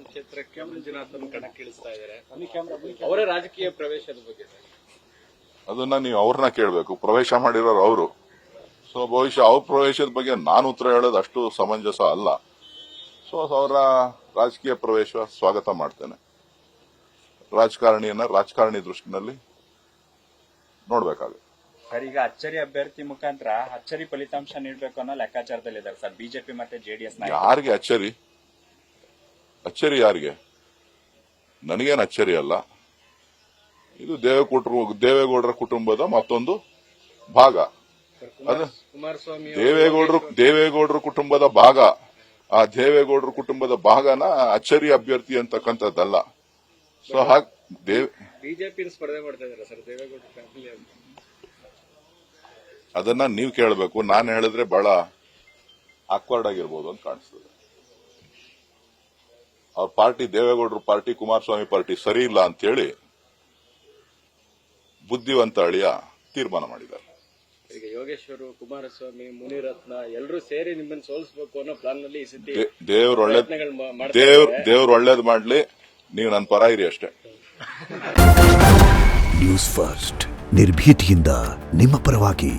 ಕ್ಷೇತ್ರಕ್ಕೆ ಮಂಜುನಾಥನ್ ಕಣಕ್ಕಿಳಿಸ್ತಾ ಇದ್ದಾರೆ. ಅವರ ರಾಜಕೀಯ ಪ್ರವೇಶದ ಬಗ್ಗೆ ಅದನ್ನ ನೀವು ಅವ್ರನ್ನ ಕೇಳಬೇಕು. ಪ್ರವೇಶ ಮಾಡಿರೋರು ಅವರು. ಸೊ ಬಹುಶಃ ಅವ್ರ ಪ್ರವೇಶದ ಬಗ್ಗೆ ನಾನು ಉತ್ತರ ಹೇಳೋದು ಅಷ್ಟು ಸಮಂಜಸ ಅಲ್ಲ. ಸೊ ಅವರ ರಾಜಕೀಯ ಪ್ರವೇಶ ಸ್ವಾಗತ ಮಾಡ್ತೇನೆ. ರಾಜಕಾರಣಿ ದೃಷ್ಟಿನಲ್ಲಿ ನೋಡ್ಬೇಕಾಗುತ್ತೆ. ಸರ್, ಈಗ ಅಚ್ಚರಿ ಅಭ್ಯರ್ಥಿ ಮುಖಾಂತರ ಅಚ್ಚರಿ ಫಲಿತಾಂಶ ನೀಡಬೇಕು ಅನ್ನೋ ಲೆಕ್ಕಾಚಾರದಲ್ಲಿದ್ದಾರೆ ಸರ್ ಬಿಜೆಪಿ ಮತ್ತೆ ಜೆಡಿಎಸ್. ಯಾರಿಗೆ ಅಚ್ಚರಿ? ಅಚ್ಚರಿ ಯಾರಿಗೆ? ನನಗೇನು ಅಚ್ಚರಿ ಅಲ್ಲ. ಇದು ದೇವೇಗೌಡರ ಕುಟುಂಬದ ಮತ್ತೊಂದು ಭಾಗ. ಕುಮಾರಸ್ವಾಮಿ ದೇವೇಗೌಡರ ಕುಟುಂಬದ ಭಾಗ. ಆ ದೇವೇಗೌಡರ ಕುಟುಂಬದ ಭಾಗನ ಅಚ್ಚರಿ ಅಭ್ಯರ್ಥಿ ಅಂತಕ್ಕಂಥದ್ದಲ್ಲ. ಸೊ ಬಿಜೆಪಿ ಸ್ಪರ್ಧೆ ಮಾಡ್ತಾ ಇದ್ದಾರೆ ಸರ್ ದೇವೇಗೌಡ ಫ್ಯಾಮಿಲಿ ಅಂತ. ಅದನ್ನ ನೀವು ಕೇಳಬೇಕು. ನಾನು ಹೇಳಿದ್ರೆ ಬಹಳ ಆಕ್ವರ್ಡ್ ಆಗಿರ್ಬೋದು ಅಂತ ಕಾಣಿಸ್ತದೆ. ಅವ್ರ ಪಾರ್ಟಿ, ದೇವೇಗೌಡರ ಪಾರ್ಟಿ, ಕುಮಾರಸ್ವಾಮಿ ಪಾರ್ಟಿ ಸರಿ ಇಲ್ಲ ಅಂತೇಳಿ ಬುದ್ಧಿವಂತ ಅಳಿಯ ತೀರ್ಮಾನ ಮಾಡಿದ್ದಾರೆ. ಈಗ ಯೋಗೇಶ್ವರು, ಕುಮಾರಸ್ವಾಮಿ, ಮುನಿರತ್ನ ಎಲ್ಲರೂ ಸೇರಿ ನಿಮ್ಮನ್ನು ಸೋಲಿಸಬೇಕು ಅನ್ನೋ ಪ್ಲಾನ್ ನಲ್ಲಿ ಈ ಸತಿ ದೇವ್ರು ಒಳ್ಳೇದು ಮಾಡ್ಲಿ. ನೀವು ನನ್ನ ಪರ ಇರಿ ಅಷ್ಟೇ. ನ್ಯೂಸ್ ಫಸ್ಟ್ ನಿರ್ಭೀತಿಯಿಂದ ನಿಮ್ಮ ಪರವಾಗಿ.